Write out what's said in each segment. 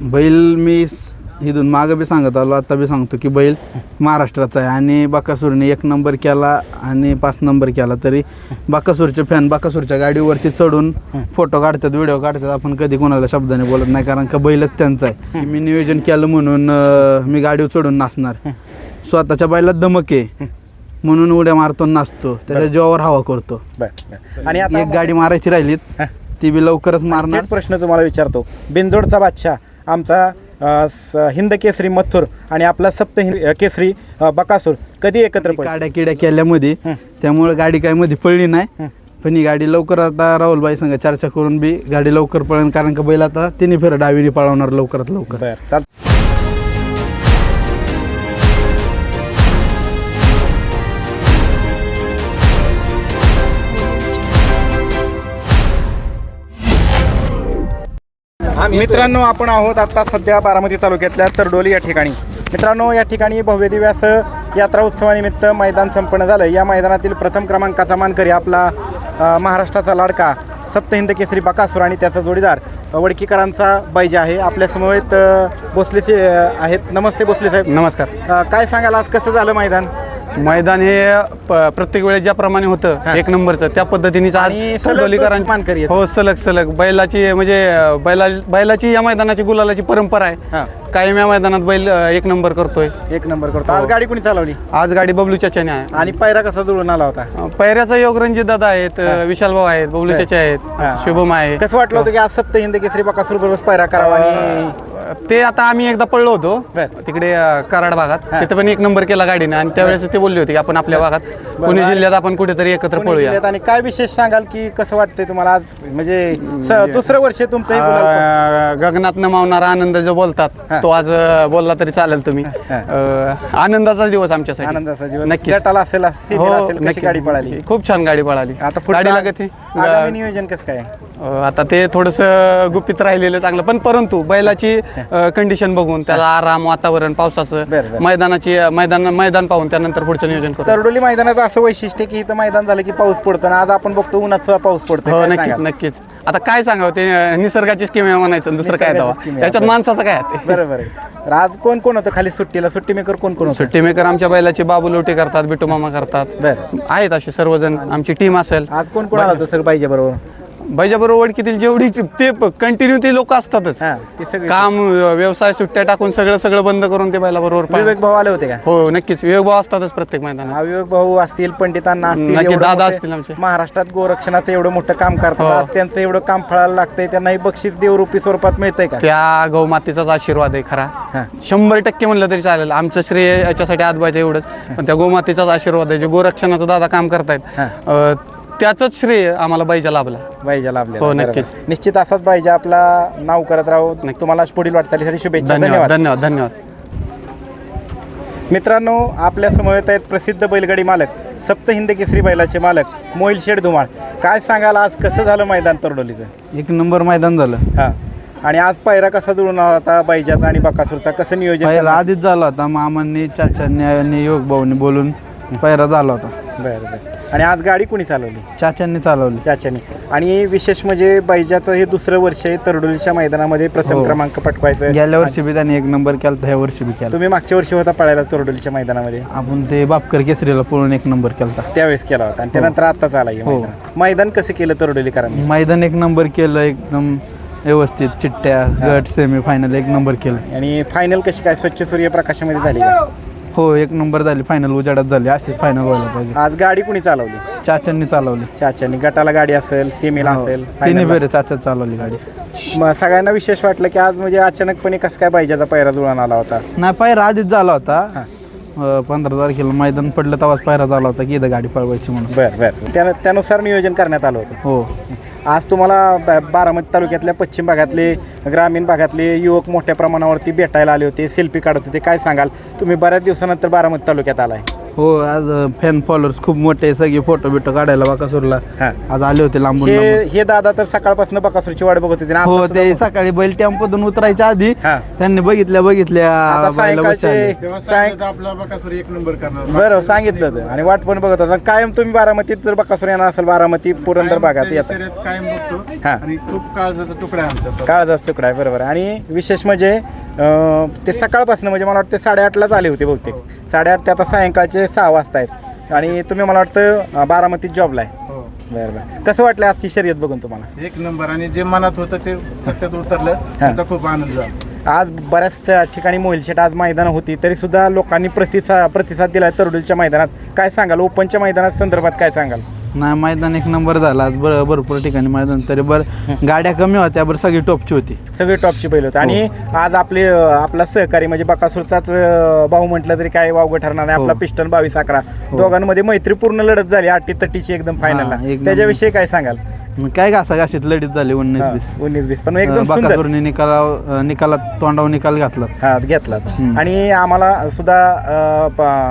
बैल मी इथून मागं बी सांगत आलो, आता बी सांगतो की बैल महाराष्ट्राचा आहे आणि बकासूरने 1 नंबर केला आणि 5 नंबर केला. तरी बकासूरचे फॅन बकासूरच्या गाडीवरती चढून फोटो काढतात, व्हिडिओ काढतात. आपण कधी कोणाला शब्दाने बोलत नाही, कारण का बैलच त्यांचा आहे. मी नियोजन केलं म्हणून मी गाडीवर चढून नाचणार. स्वतःच्या बैलात धमक आहे म्हणून उड्या मारतो, नाचतो, त्याच्या जीवावर हवा करतो. आणि आता एक गाडी मारायची राहिलीत ती बी लवकरच मारणार. प्रश्न तुम्हाला विचारतो, बिंदोडचा बादशाह आमचा हिंद केसरी मथुर आणि आपला सप्त केसरी बकासूर कधी एकत्र काड्या किड्या केल्यामध्ये, त्यामुळे गाडी काय मध्ये पडली नाही. पण ही गाडी लवकर आता राहुलबाई संग चर्चा करून बी गाडी लवकर पळेल, कारण का बैल आता तिन्ही फेर डावीने पळवणार लवकरात लवकर. चाल मित्रांनो, आपण आहोत आता सध्या बारामती तालुक्यातल्या तरडोली या ठिकाणी. मित्रांनो, या ठिकाणी भव्य दिव्य असं यात्रा उत्सवानिमित्त मैदान संपन्न झालं. या मैदानातील प्रथम क्रमांकाचा मानकरी आपला महाराष्ट्राचा लाडका सप्त हिंद केसरी बकासूर आणि त्याचा जोडीदार वडकीकरांचा बैजा आहे. आपल्यासमवेत भोसले आहेत. नमस्ते भोसले साहेब. नमस्कार. काय सांगाल, आज कसं झालं मैदान? मैदान हे प्रत्येक वेळेस ज्याप्रमाणे होतं 1 नंबरचं त्या पद्धतीनेच आज तरडोलीकरांची मानकरी. हो, सलग बैलाची म्हणजे बैलाची या मैदानाची गुलालाची परंपरा आहे. कायम या मैदानात बैल 1 नंबर करतोय. 1 नंबर करतो. आज गाडी कोणी चालवली? आज गाडी बबलू चाच्याने आहे. आणि पायरा कसा जुळून आला होता? पैऱ्याचा योग रणजित दादा आहेत, विशाल भाऊ आहेत, बबलू चाचा आहेत, शुभम आहे. कसं वाटलं होतं की आज सप्त हिंद केसरी बकासूर बरोबर पायरा करावा? आणि ते आता आम्ही एकदा पळलो होतो तिकडे कराड भागात, तिथे पण 1 नंबर केला गाडीने. आणि त्यावेळेस ते बोलले होते की आपण आपल्या भागात पुणे जिल्ह्यात आपण कुठेतरी एकत्र पळूया. आणि काय विशेष सांगाल की कसं वाटतंय तुम्हाला आज? म्हणजे दुसरं वर्ष तुमचं गगनात न मावणारा आनंद जो बोलतात तो आज बोलला तरी चालेल तुम्ही. आनंदाचा दिवस आमच्यासाठी. आनंदाचा दिवस. नक्की गटाला असेल, नक्की गाडी पळाली. खूप छान गाडी पळाली. आता गाडीला गती नियोजन कसं काय? आता ते थोडस गुपित राहिलेलं चांगलं, पण परंतु बैलाची कंडिशन बघून त्याला आराम, वातावरण, पावसाचं मैदान पाहून त्यानंतर पुढचं नियोजन करतो. तरडोली मैदानाचं असं वैशिष्ट्य की इथं मैदान झालं की पाऊस पडतो आणि आज आपण बघतो उन्हात सुद्धा पाऊस पडतो. हो, नक्कीच. आता काय सांगावं, ते निसर्गाची स्कीम आहे म्हणायचं, दुसरं काय त्याच्यात माणसाचं काय आहे. बरोबर आहे. आज कोण कोण होतं खाली सुट्टीला? सुट्टी मेकर कोण कोण? सुट्टी मेकर आमच्या बैलाची बाबू लोटे करतात, बिटू मामा करतात, आहेत असे सर्वजण आमची टीम असेल. आज कोण कोण आलं होतं सर पाहिजे बरोबर? बैजाबरोबर ओळखीतील जेवढी ते कंटिन्यू ते लोक असतातच. काम, व्यवसाय, सुट्ट्या टाकून सगळं बंद करून ते बैलाबरोबर. विवेक भाऊ आले होते का? हो, नक्कीच. विवेक भाऊ असतातच प्रत्येक मैदानात. विवेक भाऊ असतील, पंडितांना असतील, दादा असतील आमचे. महाराष्ट्रात गोरक्षणाचं एवढं मोठं काम करतात, त्यांचं एवढं काम फळायला लागतंय. त्यांनाही बक्षीस देवरूपी स्वरूपात मिळतंय का? त्या गौमातेचाच आशीर्वाद आहे खरा. 100% म्हणलं तरी चालेल. आमचं श्रेय याच्यासाठी आजबायचं एवढंच, पण त्या गौमातेचाच आशीर्वाद आहे. जे गोरक्षणाचं दादा काम करतायत त्याचंच श्रेय आम्हाला बैजा लाभला. हो, नक्कीच. निश्चित असाच बैजा आपला नाव करत राहू. तुम्हाला पुढील वाटचालीसाठी शुभेच्छा. धन्यवाद. मित्रांनो, आपल्या समवेत आहेत प्रसिद्ध बैलगाडी मालक, सप्त हिंद केसरी बैलाचे मालक मोहिल शेठ धुमाळ. काय सांगाल, आज कसं झालं मैदान तरडोलीचं? 1 नंबर मैदान झालं. आणि आज पायरा कसा जुळून आला होता बैजाचा आणि बकासूरचा? कसं नियोजन? आधीच झाला होता. मामांनी, चाचांनी आणि योग भाऊनी बोलून पायरा झाला होता. बरं. आणि आज गाडी कोणी चालवली? चाचांनी चालवली. चाचांनी. आणि विशेष म्हणजे बैजाचं हे दुसरं वर्ष आहे तरडोलीच्या मैदानामध्ये प्रथम क्रमांक पटवायचं. गेल्या वर्षी बी त्यांनी 1 नंबर केला, ह्या वर्षी बी केला. तुम्ही मागच्या वर्षी होता पळायला तरडोलीच्या मैदानामध्ये? आपण ते बापकर केसरीला पळून 1 नंबर केला त्यावेळेस केला होता. आणि त्यानंतर आत्ताच आला. मैदान कसं केलं तरडोलीकरांनी? मैदान 1 नंबर केलं, एकदम व्यवस्थित. चिट्ट्या, गट, सेमी फायनल 1 नंबर केलं. आणि फायनल कशी काय स्वच्छ सूर्यप्रकाशामध्ये झाली का? हो, 1 नंबर झाली. फायनल उजाडात झाली. अशीच फायनल व्हायला पाहिजे. आज गाडी कुणी चालवली? चाचांनी चालवली. चाचांनी. गटाला गाडी असेल, सेमीला असेल, तिन्ही बेरे चाचा चालवली गाडी. मग सगळ्यांना विशेष वाटलं की आज म्हणजे अचानकपणे कसं काय बैजाचा पायरा जुळून आला होता? नाही, पायरा आधीच झाला होता. 15 तारखेला मैदान पडलं तेव्हाच पायरा झाला होता की इथं गाडी पळवायची म्हणून. बरं. त्यानुसार नियोजन करण्यात आलं होतं. हो. आज तुम्हाला बारामती तालुक्यातल्या पश्चिम भागातले, ग्रामीण भागातले युवक मोठ्या प्रमाणावरती भेटायला आले होते, सेल्फी काढत होते. काय सांगाल, तुम्ही बऱ्याच दिवसानंतर बारामती तालुक्यात आलाय? हो, आज फॅन फॉलोअर्स खूप मोठे, सगळे फोटो बिटो काढायला बकासूरला हा. आज आले होते लांबून लांबून. हे दादा तर सकाळपासून बकासूरची वाट बघत होते ना, हो, आता ते सुद्धा- सकाळी बैल टेम्पोतून उतरायच्या आधी हा. त्यांनी बघितल्या आता बैला बसले. सायंकाळचे आपला बकासूर एक नंबर करणार. बरं सांगितलं होतं आणि वाट पण बघत होता. कायम तुम्ही बारामतीत जर बकासूर येणार असेल, बारामती पुरंदर भागात येतात. शर्यत कायम बघतो हा. आणि खूप काळजाचा तुकडा आहे आमच्या काळजाचा तुकडा आहे, बरोबर. आणि विशेष म्हणजे ते सकाळपासून म्हणजे मला वाटतं 8:30लाच आले होते बहुतेक. 8:30 ते आता सायंकाळचे 6 वाजता आहेत आणि तुम्ही मला वाटतं बारामतीत जॉबला आहे. हो. बरं बरं. कसं वाटलं आजची शर्यत बघून तुम्हाला? एक नंबर आणि जे मनात होतं ते सत्यात उतरलं, त्याचा खूप आनंद झाला. आज बऱ्याच ठिकाणी मोहिलशेट आज मैदानं होती तरी सुद्धा लोकांनी प्रतिसाद दिला तरडुलच्या मैदानात. काय सांगाल ओपनच्या मैदानात संदर्भात काय सांगाल? नाही, मैदान एक नंबर झाला आज. भरपूर ठिकाणी मैदान, तरी गाड्या कमी होत्या, सगळी टॉपची होती. सगळे टॉपची बैल होते आणि आज आपला सहकारी म्हणजे बकासूरचाच भाऊ म्हटलं तरी काय वावगं ठरणार नाही. आपला पिस्टन 22-11 दोघांमध्ये मैत्रीपूर्ण लढत झाली, 8-30ची एकदम फायनलला. एक नंबर. त्याच्याविषयी काय सांगाल? काय घासाघाशीत लढीत झाली 19-20. 19-20 पण एकदम सुंदर बकासूरने निकालात तोंडावर निकाल घातलाच. हा घेतलाच. आणि आम्हाला सुद्धा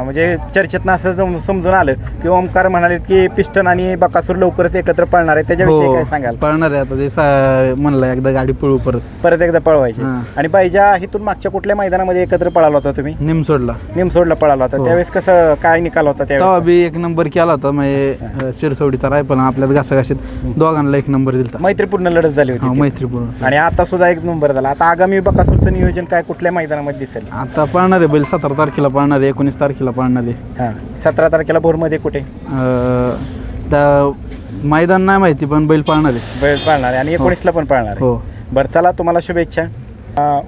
म्हणजे चर्चेतनं असं समजून आलं की ओमकार म्हणाले की पिस्टन आणि बकासूर लवकरच एकत्र पळणार आहे. त्याच्याविषयी काय सांगाल? पळणार आहे आता ते म्हणलं एकदा गाडी पळू परत एकदा पळवायची. हा. आणि बाईजा इथून मागच्या कुठल्या मैदानामध्ये एकत्र पळाला होता तुम्ही? निमसोडला. निमसोडला पळाला होता. त्यावेळेस कसं काय निकाल होता तेव्हा त्यावेळेस? बी एक नंबर केला होता. म्हणजे शिरसवडीचा रायफल आपल्यात घासाघाशीत दोघांना एक नंबर दिलता. मैत्रीपूर्ण लढत झाली होती ती. मैत्रीपूर्ण. आणि आता सुद्धा एक नंबर झाला. आता आगामी बकासूरचं नियोजन काय कुठल्या मैदानामध्ये दिसेल? आता पळणार आहे बैल 17 तारखेला पळणार आहे, 19 तारखेला पळणार आहे. हा 17 तारखेला भोरमध्ये कुठे त्या मैदान नाही माहिती, पण बैल पळणार आहे. बैल पाळणार आहे आणि 19ला पण पाळणार आहे. हो. बरं चला, तुम्हाला शुभेच्छा.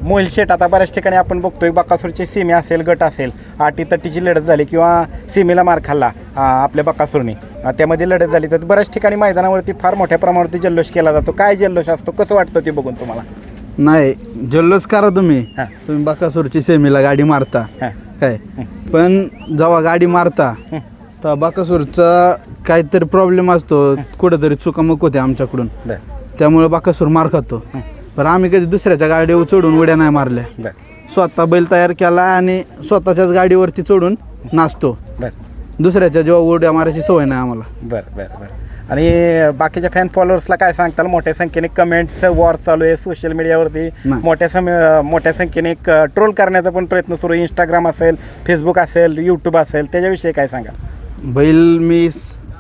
मोहिल शेट, आता बऱ्याच ठिकाणी आपण बघतोय बकासूरची सीमे असेल, गट असेल, 8-30ची लढत झाली किंवा सीमेला मार खाल्ला आपल्या बकासूरने, त्यामध्ये लढत झाली, तर बऱ्याच ठिकाणी मैदानावरती फार मोठ्या प्रमाणावरती जल्लोष केला जातो. काय जल्लोष असतो, कसं वाटतं ते बघून तुम्हाला? नाही, जल्लोष करा तुम्ही. हा. तुम्ही बकासूरची सेमीला गाडी मारता हा. काय, पण जेव्हा गाडी मारता तर बकासूरचा काहीतरी प्रॉब्लेम असतो, कुठेतरी चुकामुक होते आमच्याकडून, बरं त्यामुळे बकासूर मार खातो. पण आम्ही कधी दुसऱ्याच्या गाडीवर चढून उड्या नाही मारल्या. बरं स्वतः बैल तयार केला आणि स्वतःच्याच गाडीवरती चढून नाचतो. बरं दुसऱ्याच्या जेव्हा उड्या मारायची सवय नाही आम्हाला. बरं बरं बरं. आणि बाकीच्या फॅन फॉलोअर्सला काय सांगताल? मोठ्या संख्येने कमेंटचं वॉर चालू आहे सोशल मीडियावरती, नाही. मोठ्या संख्येने ट्रोल करण्याचा पण प्रयत्न सुरू आहे. इंस्टाग्राम असेल, फेसबुक असेल, यूट्यूब असेल, त्याच्याविषयी काय सांगाल? बैल मी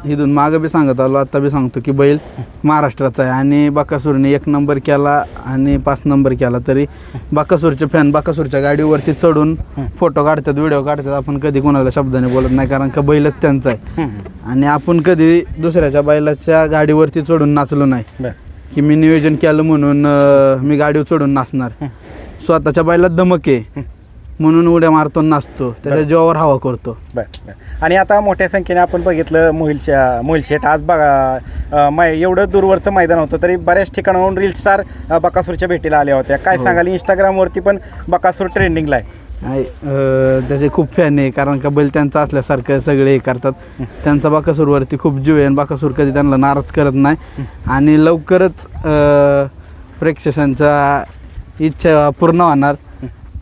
इथून मागं बी सांगत आलो, आता बी सांगतो की बैल महाराष्ट्राचा आहे आणि बकासूरने 1 नंबर केला आणि 5 नंबर केला, तरी बकासूरचे फॅन बकासूरच्या गाडीवरती चढून फोटो काढतात, व्हिडिओ काढतात. आपण कधी कोणाला शब्दाने बोलत नाही, कारण का बैलच त्यांचा आहे. आणि आपण कधी दुसऱ्याच्या बैलाच्या गाडीवरती चढून नाचलो नाही बरं की मी नियोजन केलं म्हणून मी गाडीवर चढून नाचणार. स्वतःच्या बैलात धमक आहे म्हणून उड्या मारतो, नाचतो, त्याच्या जीवावर हवा करतो. बरं. आणि आता मोठ्या संख्येने आपण बघितलं मोहिल शेट आज बघा एवढं दूरवरचं मैदान होतं तरी बऱ्याच ठिकाणाहून रील स्टार बकासूरच्या भेटीला आल्या होत्या. काय सांगाल? इंस्टाग्रामवरती पण बकासूर ट्रेंडिंगला आहे. नाही, त्याचे खूप फॅन आहे, कारण का बैल त्यांचा असल्यासारखं सगळे हे करतात. त्यांचा बकासूरवरती खूप जीव आहे आणि बकासूर कधी त्यांना नाराज करत नाही. आणि लवकरच प्रेक्षकांच्या इच्छा पूर्ण होणार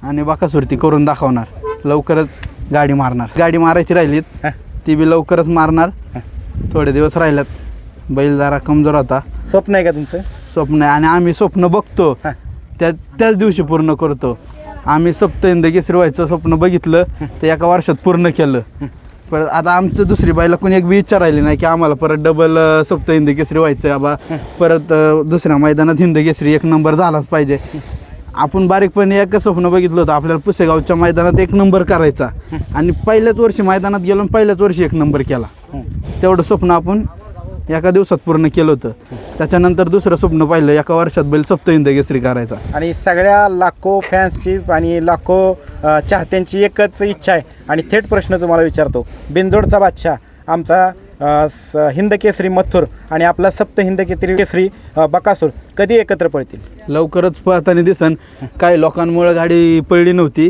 आणि बकासूर ती करून दाखवणार. लवकरच गाडी मारणार. गाडी मारायची राहिलीत ती बी लवकरच मारणार. थोडे दिवस राहिल्यात. बैल जरा कमजोर होता. स्वप्न आहे का तुमचं? स्वप्न आहे आणि आम्ही स्वप्न बघतो त्याच दिवशी पूर्ण करतो. आम्ही सप्तहिंद केसरी व्हायचं स्वप्न बघितलं तर एका वर्षात पूर्ण केलं. परत आता आमचं दुसरी बाईला कोणी एक बी इच्छा राहिली नाही की आम्हाला परत डबल सप्तहिंद केसरी व्हायचं बाबा, परत दुसऱ्या मैदानात हिंद केसरी 1 नंबर झालाच पाहिजे. आपण बारीकपणे एकच स्वप्न बघितलं होतं, आपल्याला पुसेगावच्या मैदानात 1 नंबर करायचा आणि पहिल्याच वर्षी मैदानात गेलो आणि पहिल्याच वर्षी 1 नंबर केला. तेवढं स्वप्न आपण एका दिवसात पूर्ण केलं होतं. त्याच्यानंतर दुसरं स्वप्न पाहिलं, एका वर्षात बैल सप्तहिंद केसरी करायचा. आणि सगळ्या लाखो फॅन्सची आणि लाखो चाहत्यांची एकच इच्छा आहे आणि थेट प्रश्न तुम्हाला विचारतो. बिंदोडचा बादशाह आमचा हिंद केसरी मथुर आणि आपला सप्तहिंद केसरी बकासूर कधी एकत्र पळतील? लवकरच पळताना दिसन. काही लोकांमुळे गाडी पळली नव्हती,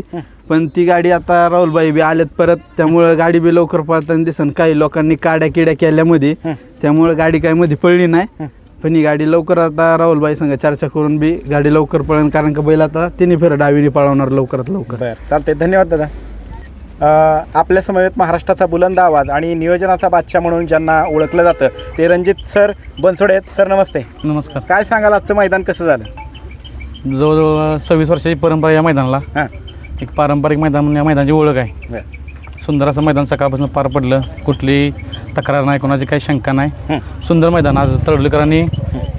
पण ती गाडी आता राहुलबाई बी आलेत परत, त्यामुळं गाडी बी लवकर पळताना दिसन. काही लोकांनी काड्या किड्या केल्यामध्ये, त्यामुळं गाडी काही मध्ये पळली नाही. पण ही गाडी लवकर आता राहुलबाई संग चर्चा करून बी गाडी लवकर पळेल, कारण का बैल आता तिन्ही फेर डावीने पळवणार लवकरात लवकर. बरं चालतंय. धन्यवाद दादा. आपल्या समवेत महाराष्ट्राचा बुलंद आवाज आणि नियोजनाचा बादशाह म्हणून ज्यांना ओळखलं जातं ते रणजित सर बनसोडे आहेत. सर नमस्ते. नमस्कार. काय सांगाल आजचं मैदान कसं झालं? जवळजवळ 26 वर्षाची परंपरा या मैदानाला. हां एक पारंपरिक मैदान म्हणून या मैदानाची ओळख आहे. बरं. सुंदर असं मैदान सकाळपासून पार पडलं. कुठली तक्रार नाही, कोणाची काही शंका नाही. सुंदर मैदान. आज तडोलीकरांनी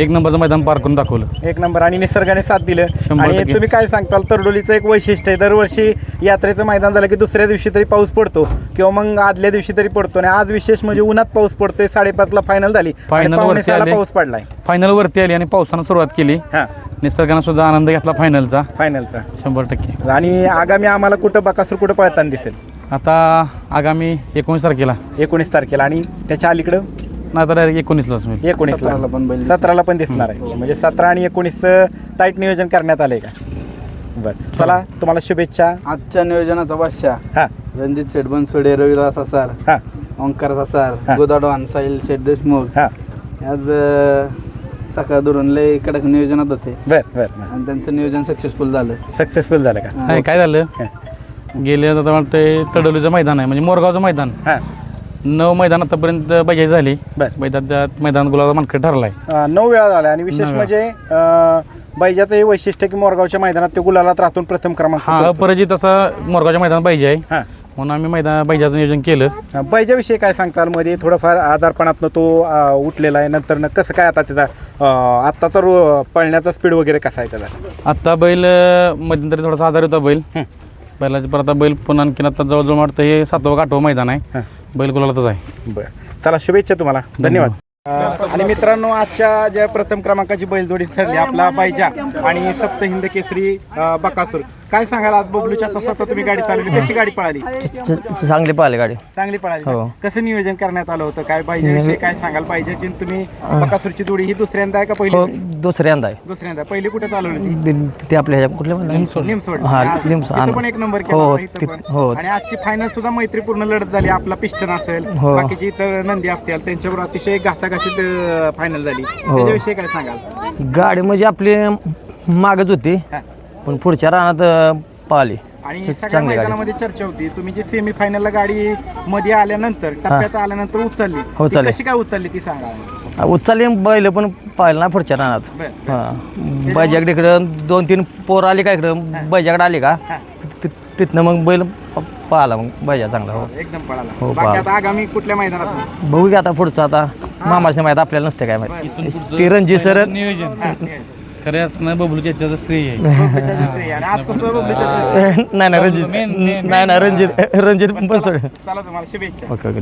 एक नंबरचं मैदान पार करून दाखवलं. एक नंबर आणि निसर्गाने साथ दिलं. 100% आणि तुम्ही काय सांगताल तरडोलीचं एक वैशिष्ट्य आहे, दरवर्षी यात्रेचं मैदान झालं की दुसऱ्या दिवशी तरी पाऊस पडतो किंवा मग आदल्या दिवशी तरी पडतो. आणि आज विशेष म्हणजे उन्हात पाऊस पडतोय. 5:30ला फायनल झाली. फायनल पावणे वरती 6ला आले. पाऊस पडलाय. फायनल वरती आली आणि पावसानं सुरुवात केली. हां निसर्गानं सुद्धा आनंद घेतला फायनलचा. फायनलचा. 100%. आणि आगामी आम्हाला कुठं बकासूर कुठं पळताना दिसेल? आता आगामी 19 तारखेला 19 तारखेला आणि त्याच्या अलीकडं नाही तर 19लाच होईल. 19ला पण बैल 17ला पण दिसणार आहे. म्हणजे 17 आणि 19चं टाईट नियोजन करण्यात आलंय का? बरं चला तुम्हाला शुभेच्छा. आजच्या नियोजनाचा बादशाह हां रणजित शेठ बनसोडे, रविदास असार, हां ओंकार असार, हा. गोदाडवान, साहिल शेठ देशमुख हां आज सकाळ दुरून लय कडक नियोजनात होते बरं बरं आणि त्यांचं नियोजन सक्सेसफुल झालं. सक्सेसफुल झालं का? नाही, काय झालं गेले आता वाटतंय तडोलीचं मैदान आहे म्हणजे मोरगावचं मैदान. हां 9 मैदान आतापर्यंत बजाई झाली. बरं. त्यात मैदान गुलाबाचा मानकरी ठरलाय. 9 वेळा झाला आणि विशेष 9 वेळा. म्हणजे बैजाचं हे वैशिष्ट्य की मोरगावच्या मैदानात ते गुलालात राहून प्रथम क्रमांक हा करतो. अपराजित असा मोरगावच्या मैदानात पाहिजे आहे हां म्हणून आम्ही बैजाचं नियोजन केलं. बैजाविषयी काय सांगताल? मध्ये थोडंफार आजारपणातनं तो उठलेला आहे. नंतर कसं काय आता त्याचा आत्ताचा पळण्याचा स्पीड वगैरे कसा आहे त्याचा? आत्ता बैल मध्यंतरी थोडासा आजारी होता बैल. बैलाच्या परत आता बैल पुन्हा आणखीन आता जवळजवळ वाटतं हे 7वं 8वं मैदान आहे. बैल गुलालातच आहे. बरं चला शुभेच्छा तुम्हाला. धन्यवाद. आणि मित्रांनो आजच्या ज्या प्रथम क्रमांकाची बैलजोडी ठरली आपला बैजा आणि सप्तहिंद केसरी बकासूर. काय सांगाल आज बबलूच्या स्वतः तुम्ही गाडी चालवली, कशी गाडी पळाली? चांगली पाहिली गाडी. चांगली पळाली. हो. कसं नियोजन करण्यात आलं होतं? काय बैजाविषयी काय सांगाल? बैजाची तुम्ही बकासूरची जोडी ही दुसऱ्यांदा आहे का पहिली? हो दुसऱ्यांदा आहे. दुसऱ्यांदा. पहिली कुठे चालवली ती? ते आपल्या ह्याच्या कुठल्या म्हणतात? निमसोड. हा, आज निमसोड. तिथं पण एक नंबर केला हो, होता इथं पण. हो. आणि आजची फायनल सुद्धा मैत्रीपूर्ण लढत झाली. आपला पिस्टन असेल, हो. बाकीची इतर नंदी असतील, त्यांच्यावर अतिशय घासाघाशीत फायनल झाली. त्याच्याविषयी काय सांगाल? गाडी म्हणजे आपली मागच होती हा. पण पुढच्या रानात पाहिली. आणि सगळ्या चांगली गाडी. मैदानामध्ये चर्चा होती तुम्ही जी सेमी फायनलला गाडी मध्ये आल्यानंतर टप्प्यात आल्यानंतर उचलली हो, ती चालेल. कशी काय उचलली ती सांगा. उचलली बैल पण पाहिलं ना पुढच्या रानात. बरं. हां बैजाकडे इकडं 2-3 पोरं आली का इकडं बैजाकडे आली का हा. तिथनं मग बैल पाहिला मग बैजा चांगला. हो एकदम पळाला. हो, बाकी पळाला. आता आगामी कुठल्या मैदानात? बघू की आता पुढचं आता मामाच्या माहीत आपल्याला नसते काय माहिती. ते रणजित सर नियोजन खरे अर्थानं बबलूच्या याच्याचं श्रेय आहे. आणि आज तर बबलूच्या नाही रणजित रणजित पण सोड. चला तुम्हाला शुभेच्छा. Okay okay.